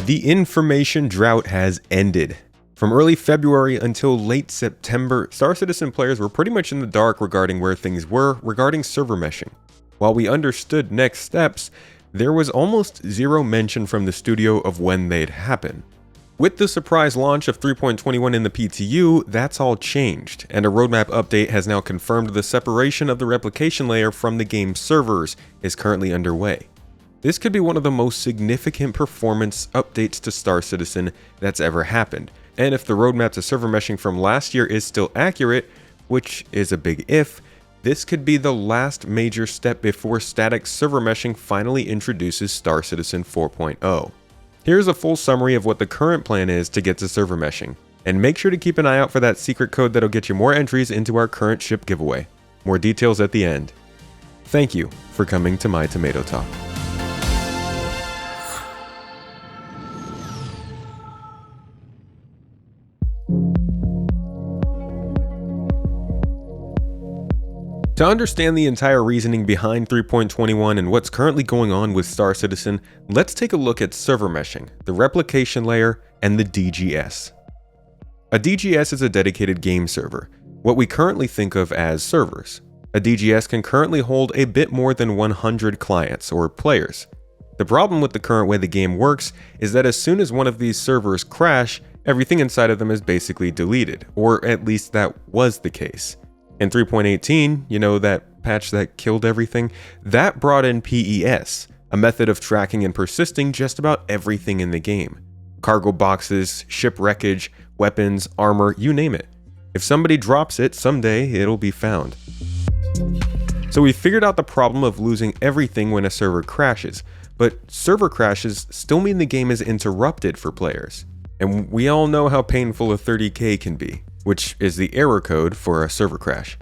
The information drought has ended. From early February until late September, Star Citizen players were pretty much in the dark regarding where things were regarding server meshing. While we understood next steps, there was almost zero mention from the studio of when they'd happen. With the surprise launch of 3.21 in the PTU, that's all changed, and a roadmap update has now confirmed the separation of the replication layer from the game's servers is currently underway. This could be one of the most significant performance updates to Star Citizen that's ever happened, and if the roadmap to server meshing from last year is still accurate, which is a big if, this could be the last major step before static server meshing finally introduces Star Citizen 4.0. Here's a full summary of what the current plan is to get to server meshing, and make sure to keep an eye out for that secret code that'll get you more entries into our current ship giveaway. More details at the end. Thank you for coming to my Tomato Talk. To understand the entire reasoning behind 3.21 and what's currently going on with Star Citizen, let's take a look at server meshing, the replication layer, and the DGS. A DGS is a dedicated game server, what we currently think of as servers. A DGS can currently hold a bit more than 100 clients or players. The problem with the current way the game works is that as soon as one of these servers crash, everything inside of them is basically deleted, or at least that was the case. In 3.18, you know, that patch that killed everything, that brought in PES, a method of tracking and persisting just about everything in the game. Cargo boxes, ship wreckage, weapons, armor, you name it. If somebody drops it, someday it'll be found. So we figured out the problem of losing everything when a server crashes, but server crashes still mean the game is interrupted for players. And we all know how painful a 30K can be, which is the error code for a server crash.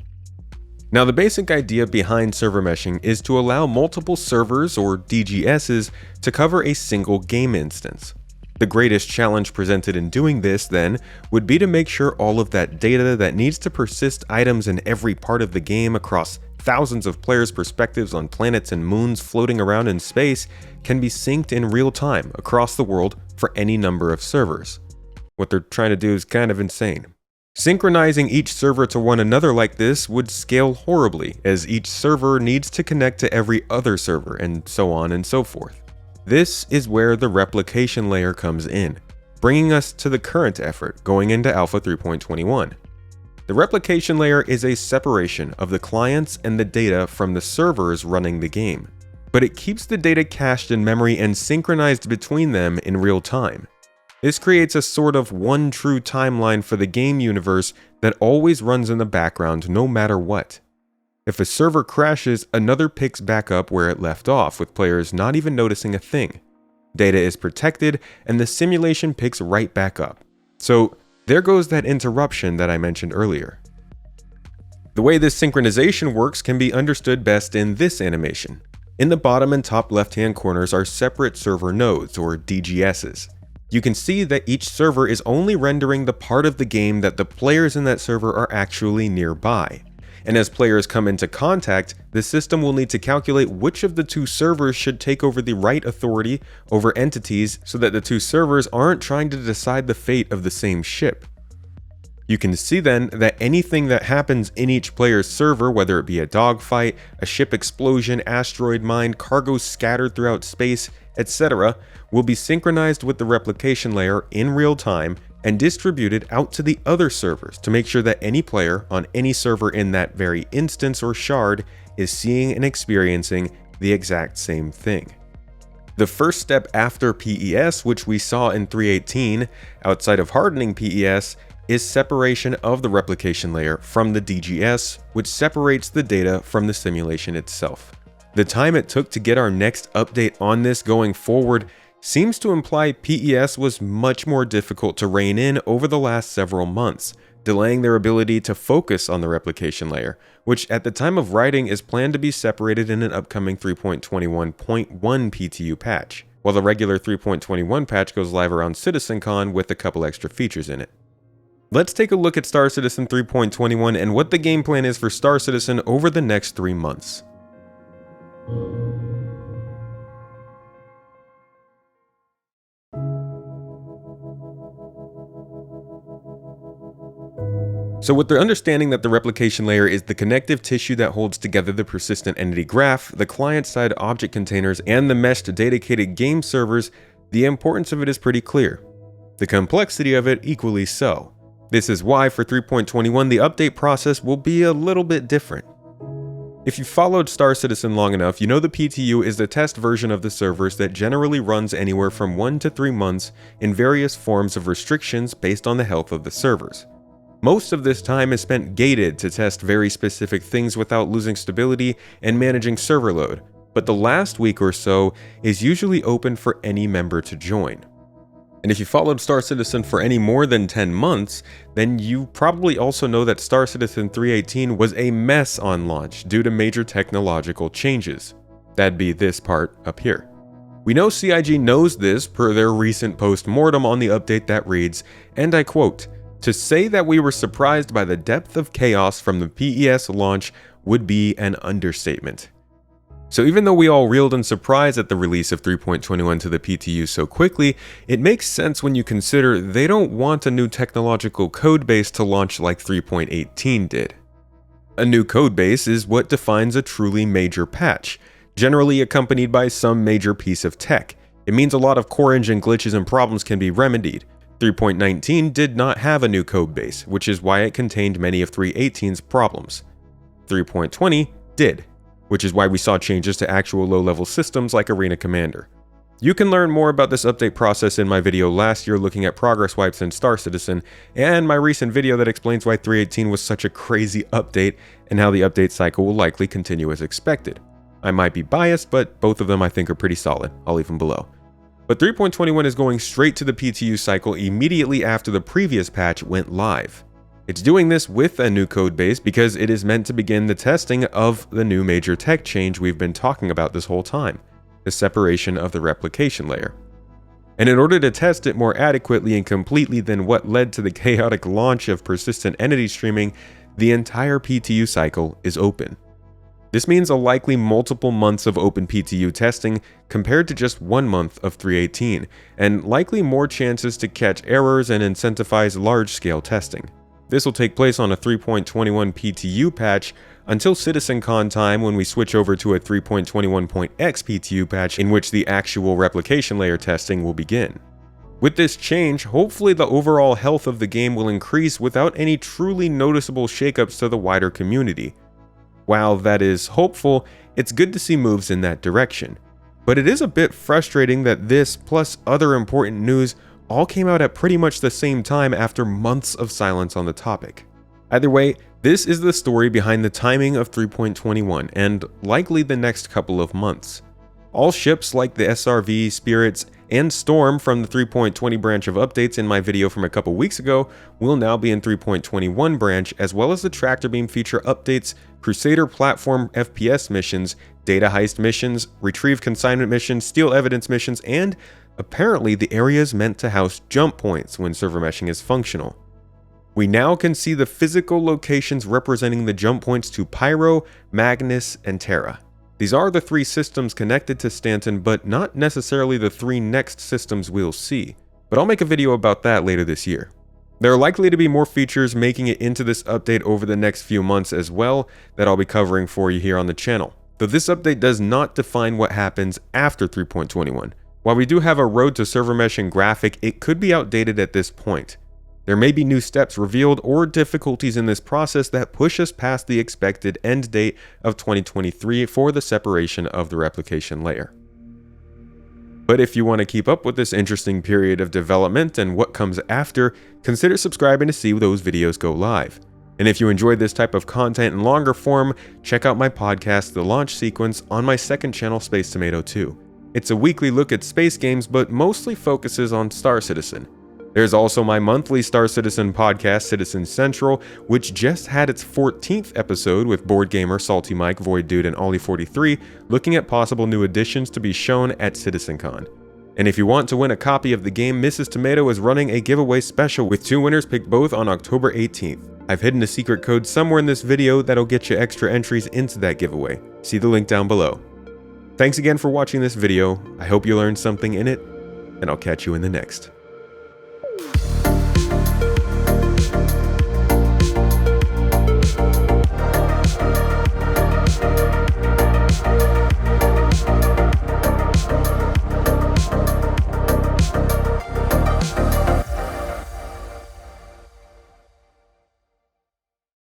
Now, the basic idea behind server meshing is to allow multiple servers, or DGSs, to cover a single game instance. The greatest challenge presented in doing this, then, would be to make sure all of that data that needs to persist items in every part of the game across thousands of players' perspectives on planets and moons floating around in space can be synced in real time across the world for any number of servers. What they're trying to do is kind of insane. Synchronizing each server to one another like this would scale horribly, as each server needs to connect to every other server, and so on and so forth. This is where the replication layer comes in, bringing us to the current effort going into Alpha 3.21. The replication layer is a separation of the clients and the data from the servers running the game, but it keeps the data cached in memory and synchronized between them in real time. This creates a sort of one true timeline for the game universe that always runs in the background no matter what. If a server crashes, another picks back up where it left off, with players not even noticing a thing. Data is protected, and the simulation picks right back up. So there goes that interruption that I mentioned earlier. The way this synchronization works can be understood best in this animation. In the bottom and top left-hand corners are separate server nodes, or DGSs. You can see that each server is only rendering the part of the game that the players in that server are actually nearby. And as players come into contact, the system will need to calculate which of the two servers should take over the right authority over entities so that the two servers aren't trying to decide the fate of the same ship. You can see then that anything that happens in each player's server, whether it be a dogfight, a ship explosion, asteroid mine, cargo scattered throughout space, etc., will be synchronized with the replication layer in real time and distributed out to the other servers to make sure that any player on any server in that very instance or shard is seeing and experiencing the exact same thing. The first step after PES, which we saw in 3.18, outside of hardening PES, is separation of the replication layer from the DGS, which separates the data from the simulation itself. The time it took to get our next update on this going forward seems to imply PES was much more difficult to rein in over the last several months, delaying their ability to focus on the replication layer, which at the time of writing is planned to be separated in an upcoming 3.21.1 PTU patch, while the regular 3.21 patch goes live around CitizenCon with a couple extra features in it. Let's take a look at Star Citizen 3.21 and what the game plan is for Star Citizen over the next 3 months. So with the understanding that the replication layer is the connective tissue that holds together the persistent entity graph, the client-side object containers, and the meshed dedicated game servers, the importance of it is pretty clear. The complexity of it equally so. This is why for 3.21 the update process will be a little bit different. If you followed Star Citizen long enough, you know the PTU is the test version of the servers that generally runs anywhere from 1 to 3 months in various forms of restrictions based on the health of the servers. Most of this time is spent gated to test very specific things without losing stability and managing server load, but the last week or so is usually open for any member to join. And if you followed Star Citizen for any more than 10 months, then you probably also know that Star Citizen 3.18 was a mess on launch due to major technological changes. That'd be this part up here. We know CIG knows this per their recent post-mortem on the update that reads, and I quote, "To say that we were surprised by the depth of chaos from the PES launch would be an understatement." So even though we all reeled in surprise at the release of 3.21 to the PTU so quickly, it makes sense when you consider they don't want a new technological codebase to launch like 3.18 did. A new codebase is what defines a truly major patch, generally accompanied by some major piece of tech. It means a lot of core engine glitches and problems can be remedied. 3.19 did not have a new codebase, which is why it contained many of 3.18's problems. 3.20 did, which is why we saw changes to actual low-level systems like Arena Commander. You can learn more about this update process in my video last year looking at progress wipes in Star Citizen, and my recent video that explains why 3.18 was such a crazy update and how the update cycle will likely continue as expected. I might be biased, but both of them I think are pretty solid. I'll leave them below. But 3.21 is going straight to the PTU cycle immediately after the previous patch went live. It's doing this with a new codebase because it is meant to begin the testing of the new major tech change we've been talking about this whole time, the separation of the replication layer. And in order to test it more adequately and completely than what led to the chaotic launch of persistent entity streaming, the entire PTU cycle is open. This means a likely multiple months of open PTU testing compared to just 1 month of 3.18, and likely more chances to catch errors and incentivize large-scale testing. This will take place on a 3.21 PTU patch until CitizenCon time when we switch over to a 3.21.x PTU patch in which the actual replication layer testing will begin. With this change, hopefully the overall health of the game will increase without any truly noticeable shakeups to the wider community. While that is hopeful, it's good to see moves in that direction. But it is a bit frustrating that this, plus other important news, all came out at pretty much the same time after months of silence on the topic. Either way, this is the story behind the timing of 3.21 and likely the next couple of months. All ships like the SRV, Spirits, and Storm from the 3.20 branch of updates in my video from a couple weeks ago will now be in 3.21 branch, as well as the Tractor Beam feature updates, Crusader platform FPS missions, data heist missions, retrieve consignment missions, steal evidence missions, and apparently the area is meant to house jump points when server meshing is functional. We now can see the physical locations representing the jump points to Pyro, Magnus, and Terra. These are the 3 systems connected to Stanton, but not necessarily the 3 next systems we'll see. But I'll make a video about that later this year. There are likely to be more features making it into this update over the next few months as well that I'll be covering for you here on the channel. Though this update does not define what happens after 3.21. While we do have a road to server meshing graphic, it could be outdated at this point. There may be new steps revealed or difficulties in this process that push us past the expected end date of 2023 for the separation of the replication layer. But if you want to keep up with this interesting period of development and what comes after, consider subscribing to see those videos go live. And if you enjoyed this type of content in longer form, check out my podcast, The Launch Sequence, on my second channel, Space Tomato 2. It's a weekly look at space games, but mostly focuses on Star Citizen. There's also my monthly Star Citizen podcast, Citizen Central, which just had its 14th episode with Board Gamer, Salty Mike, Void Dude, and Ollie43, looking at possible new additions to be shown at CitizenCon. And if you want to win a copy of the game, Mrs. Tomato is running a giveaway special with 2 winners picked both on October 18th. I've hidden a secret code somewhere in this video that'll get you extra entries into that giveaway. See the link down below. Thanks again for watching this video. I hope you learned something in it, and I'll catch you in the next.